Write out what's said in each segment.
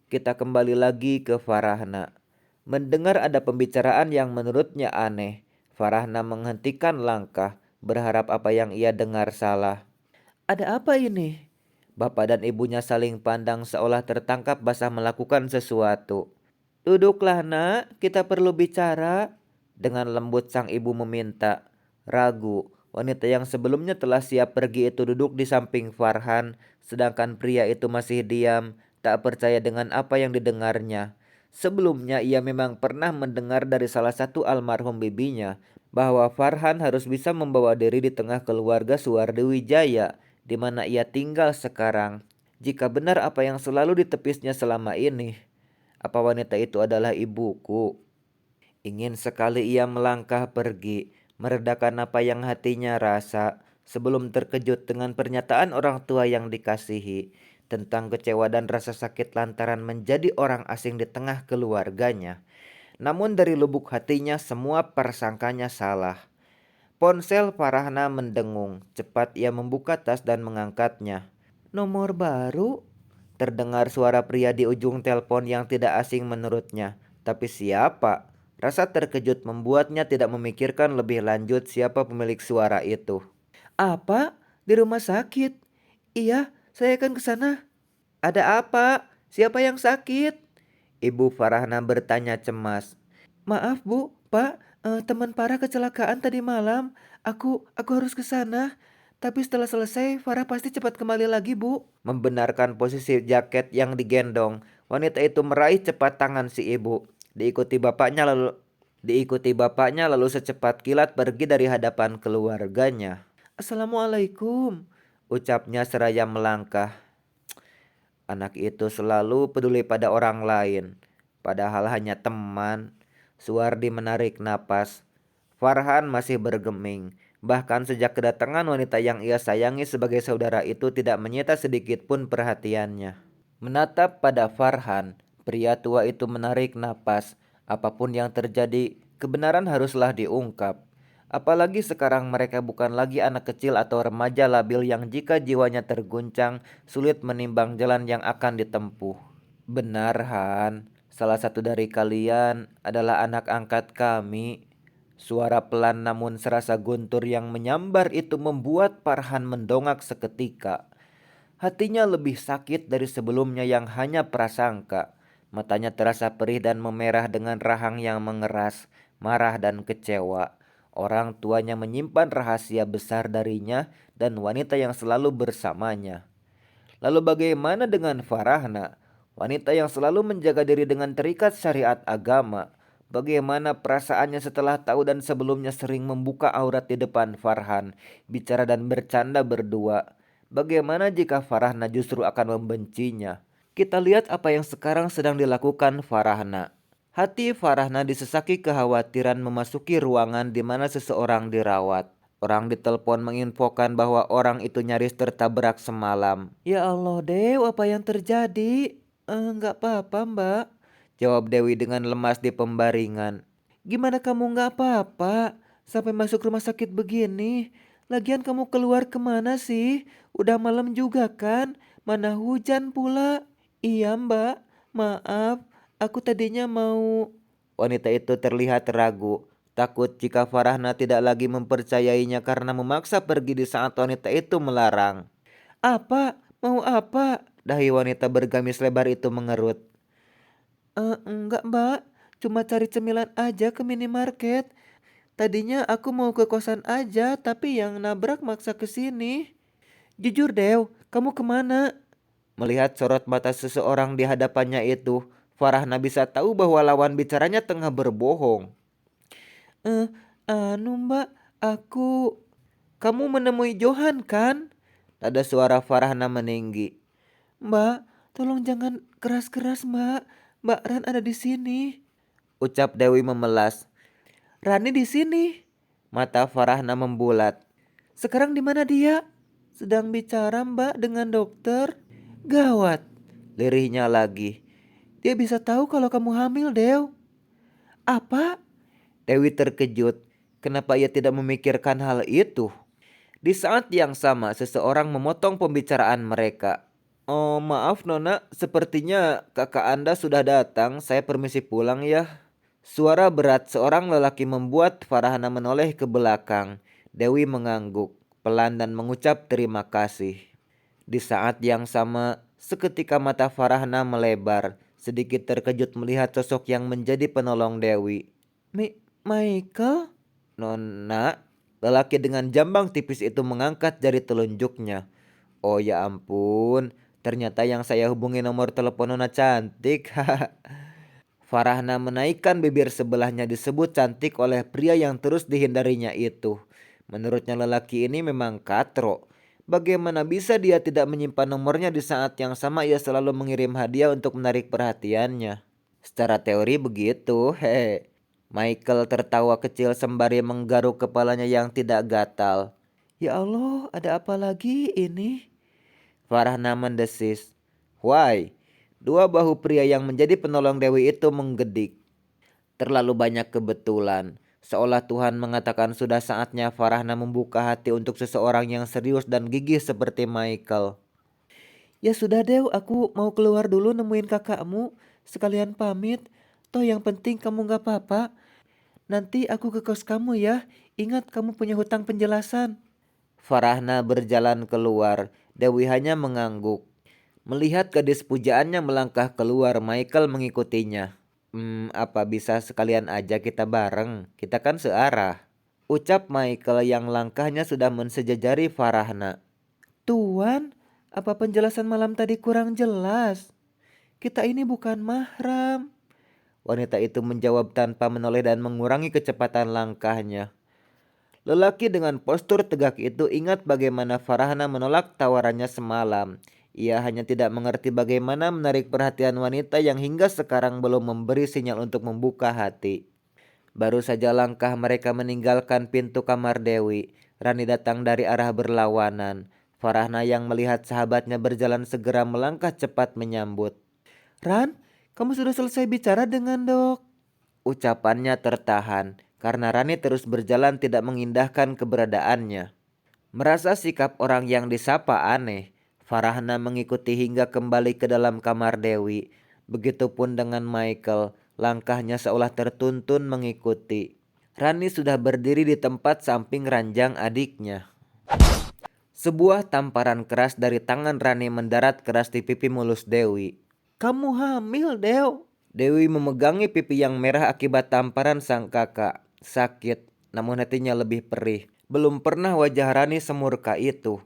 Kita kembali lagi ke Farahna. Mendengar ada pembicaraan yang menurutnya aneh, Farahna menghentikan langkah, berharap apa yang ia dengar salah. Ada apa ini? Bapak dan ibunya saling pandang seolah tertangkap basah melakukan sesuatu. Duduklah nak, kita perlu bicara. Dengan lembut sang ibu meminta. Ragu, wanita yang sebelumnya telah siap pergi itu duduk di samping Farhan, sedangkan pria itu masih diam, tak percaya dengan apa yang didengarnya. Sebelumnya ia memang pernah mendengar dari salah satu almarhum bibinya bahwa Farhan harus bisa membawa diri di tengah keluarga Suwardi Wijaya, di mana ia tinggal sekarang. Jika benar apa yang selalu ditepisnya selama ini, apa wanita itu adalah ibuku? Ingin sekali ia melangkah pergi, meredakan apa yang hatinya rasa, sebelum terkejut dengan pernyataan orang tua yang dikasihi tentang kecewa dan rasa sakit lantaran menjadi orang asing di tengah keluarganya. Namun dari lubuk hatinya semua persangkanya salah. Ponsel Farahna mendengung. Cepat ia membuka tas dan mengangkatnya. Nomor baru? Terdengar suara pria di ujung telepon yang tidak asing menurutnya. Tapi siapa? Rasa terkejut membuatnya tidak memikirkan lebih lanjut siapa pemilik suara itu. Apa? Di rumah sakit? Iya, saya akan ke sana. Ada apa? Siapa yang sakit? Ibu Farahna bertanya cemas. Maaf Bu, Pak, teman Farah kecelakaan tadi malam. Aku harus ke sana. Tapi setelah selesai, Farah pasti cepat kembali lagi, Bu. Membenarkan posisi jaket yang digendong, wanita itu meraih cepat tangan si ibu. Diikuti bapaknya lalu secepat kilat pergi dari hadapan keluarganya. Assalamualaikum, ucapnya seraya melangkah. Anak itu selalu peduli pada orang lain, padahal hanya teman. Suwardi menarik napas. Farhan masih bergeming. Bahkan sejak kedatangan wanita yang ia sayangi sebagai saudara itu tidak menyita sedikit pun perhatiannya. Menatap pada Farhan, pria tua itu menarik napas. Apapun yang terjadi, kebenaran haruslah diungkap. Apalagi sekarang mereka bukan lagi anak kecil atau remaja labil yang jika jiwanya terguncang, sulit menimbang jalan yang akan ditempuh. Benar, Han. Salah satu dari kalian adalah anak angkat kami. Suara pelan namun serasa guntur yang menyambar itu membuat Farhan mendongak seketika. Hatinya lebih sakit dari sebelumnya yang hanya prasangka. Matanya terasa perih dan memerah dengan rahang yang mengeras, marah dan kecewa. Orang tuanya menyimpan rahasia besar darinya dan wanita yang selalu bersamanya. Lalu bagaimana dengan Farahna, wanita yang selalu menjaga diri dengan terikat syariat agama? Bagaimana perasaannya setelah tahu dan sebelumnya sering membuka aurat di depan Farhan, bicara dan bercanda berdua? Bagaimana jika Farahna justru akan membencinya? Kita lihat apa yang sekarang sedang dilakukan Farahna. Hati Farahna disesaki kekhawatiran memasuki ruangan di mana seseorang dirawat. Orang di telepon menginfokan bahwa orang itu nyaris tertabrak semalam. Ya Allah, Dew, apa yang terjadi? Enggak apa-apa, Mbak. Jawab Dewi dengan lemas di pembaringan. Gimana kamu nggak apa-apa? Sampai masuk rumah sakit begini. Lagian kamu keluar kemana sih? Udah malam juga kan? Mana hujan pula? Iya, Mbak. Maaf, aku tadinya mau... Wanita itu terlihat ragu, takut jika Farahna tidak lagi mempercayainya karena memaksa pergi di saat wanita itu melarang. Apa? Mau apa? Dahi wanita bergamis lebar itu mengerut. Enggak mbak, cuma cari cemilan aja ke minimarket. Tadinya aku mau ke kosan aja, tapi yang nabrak maksa ke sini. Jujur Dew, kamu kemana? Melihat sorot mata seseorang di hadapannya itu, Farahna bisa tahu bahwa lawan bicaranya tengah berbohong. Eh, mbak, aku... Kamu menemui Johan kan? Ada suara Farhana meninggi. Mbak, tolong jangan keras-keras mbak. Mbak Ran ada di sini. Ucap Dewi memelas. Rani di sini. Mata Farhana membulat. Sekarang di mana dia? Sedang bicara mbak dengan dokter. Gawat. Lirihnya lagi. Dia bisa tahu kalau kamu hamil, Dew. Apa? Dewi terkejut. Kenapa ia tidak memikirkan hal itu? Di saat yang sama, seseorang memotong pembicaraan mereka. Oh, maaf Nona, sepertinya kakak Anda sudah datang. Saya permisi pulang ya. Suara berat seorang lelaki membuat Farhana menoleh ke belakang. Dewi mengangguk pelan dan mengucap terima kasih. Di saat yang sama, seketika mata Farhana melebar, sedikit terkejut melihat sosok yang menjadi penolong Dewi. Michael? Nona, lelaki dengan jambang tipis itu mengangkat jari telunjuknya. Oh ya ampun, ternyata yang saya hubungi nomor telepon Nona cantik. Farhana menaikkan bibir sebelahnya disebut cantik oleh pria yang terus dihindarinya itu. Menurutnya lelaki ini memang katro. Bagaimana bisa dia tidak menyimpan nomornya di saat yang sama ia selalu mengirim hadiah untuk menarik perhatiannya? Secara teori begitu, hehe. Michael tertawa kecil sembari menggaruk kepalanya yang tidak gatal. Ya Allah, ada apa lagi ini? Farhana mendesis. Why? Dua bahu pria yang menjadi penolong Dewi itu menggedik. Terlalu banyak kebetulan. Seolah Tuhan mengatakan sudah saatnya Farhana membuka hati untuk seseorang yang serius dan gigih seperti Michael. Ya sudah Dew, aku mau keluar dulu nemuin kakakmu. Sekalian pamit. Toh yang penting kamu gak apa-apa. Nanti aku ke kos kamu ya. Ingat kamu punya hutang penjelasan. Farhana berjalan keluar. Dewi hanya mengangguk. Melihat gadis pujaannya melangkah keluar, Michael mengikutinya. Apa bisa sekalian aja kita bareng? Kita kan searah. Ucap Michael yang langkahnya sudah mensejajari Farhana. Tuan, apa penjelasan malam tadi kurang jelas? Kita ini bukan mahram. Wanita itu menjawab tanpa menoleh dan mengurangi kecepatan langkahnya. Lelaki dengan postur tegak itu ingat bagaimana Farhana menolak tawarannya semalam. Ia hanya tidak mengerti bagaimana menarik perhatian wanita yang hingga sekarang belum memberi sinyal untuk membuka hati. Baru saja langkah mereka meninggalkan pintu kamar Dewi, Rani datang dari arah berlawanan. Farhana yang melihat sahabatnya berjalan segera melangkah cepat menyambut. Ran, kamu sudah selesai bicara dengan dok? Ucapannya tertahan karena Rani terus berjalan tidak mengindahkan keberadaannya. Merasa sikap orang yang disapa aneh, Farhana mengikuti hingga kembali ke dalam kamar Dewi. Begitupun dengan Michael, langkahnya seolah tertuntun mengikuti. Rani sudah berdiri di tempat samping ranjang adiknya. Sebuah tamparan keras dari tangan Rani mendarat keras di pipi mulus Dewi. Kamu hamil, Dew. Dewi memegangi pipi yang merah akibat tamparan sang kakak. Sakit, namun hatinya lebih perih. Belum pernah wajah Rani semurka itu.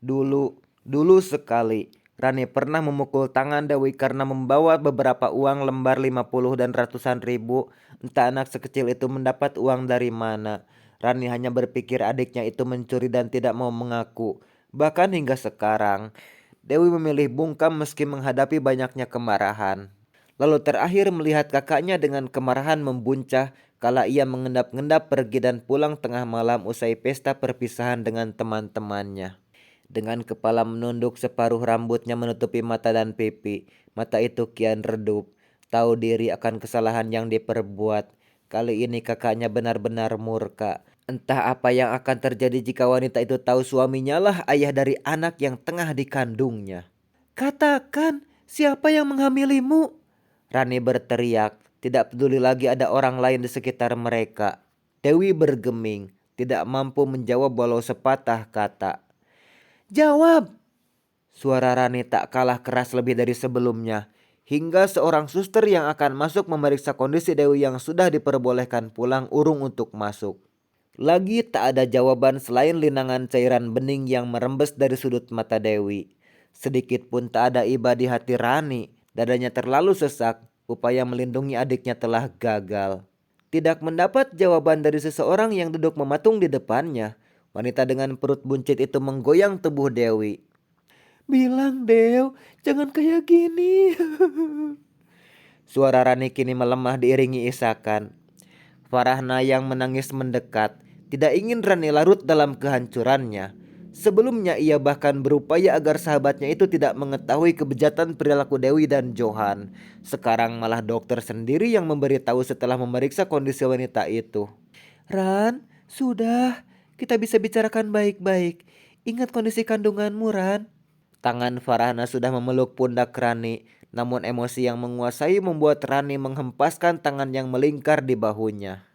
Dulu sekali, Rani pernah memukul tangan Dewi karena membawa beberapa uang lembar 50 dan ratusan ribu. Entah anak sekecil itu mendapat uang dari mana. Rani hanya berpikir adiknya itu mencuri dan tidak mau mengaku. Bahkan hingga sekarang, Dewi memilih bungkam meski menghadapi banyaknya kemarahan. Lalu terakhir melihat kakaknya dengan kemarahan membuncah kala ia mengendap-endap pergi dan pulang tengah malam usai pesta perpisahan dengan teman-temannya. Dengan kepala menunduk separuh rambutnya menutupi mata dan pipi, mata itu kian redup, tahu diri akan kesalahan yang diperbuat. Kali ini kakaknya benar-benar murka. Entah apa yang akan terjadi jika wanita itu tahu suaminya lah ayah dari anak yang tengah dikandungnya. Katakan, siapa yang menghamilimu? Rani berteriak, tidak peduli lagi ada orang lain di sekitar mereka. Dewi bergeming, tidak mampu menjawab walau sepatah kata. Jawab! Suara Rani tak kalah keras lebih dari sebelumnya. Hingga seorang suster yang akan masuk memeriksa kondisi Dewi yang sudah diperbolehkan pulang urung untuk masuk. Lagi tak ada jawaban selain linangan cairan bening yang merembes dari sudut mata Dewi. Sedikit pun tak ada iba di hati Rani. Dadanya terlalu sesak, upaya melindungi adiknya telah gagal. Tidak mendapat jawaban dari seseorang yang duduk mematung di depannya. Wanita dengan perut buncit itu menggoyang tubuh Dewi. Bilang Dew, jangan kayak gini. Suara Rani kini melemah diiringi isakan. Farhana yang menangis mendekat, tidak ingin Rani larut dalam kehancurannya. Sebelumnya ia bahkan berupaya agar sahabatnya itu tidak mengetahui kebejatan perilaku Dewi dan Johan. Sekarang malah dokter sendiri yang memberitahu setelah memeriksa kondisi wanita itu. Ran, sudah, kita bisa bicarakan baik-baik. Ingat kondisi kandunganmu, Ran. Tangan Farhana sudah memeluk pundak Rani, namun emosi yang menguasai membuat Rani menghempaskan tangan yang melingkar di bahunya.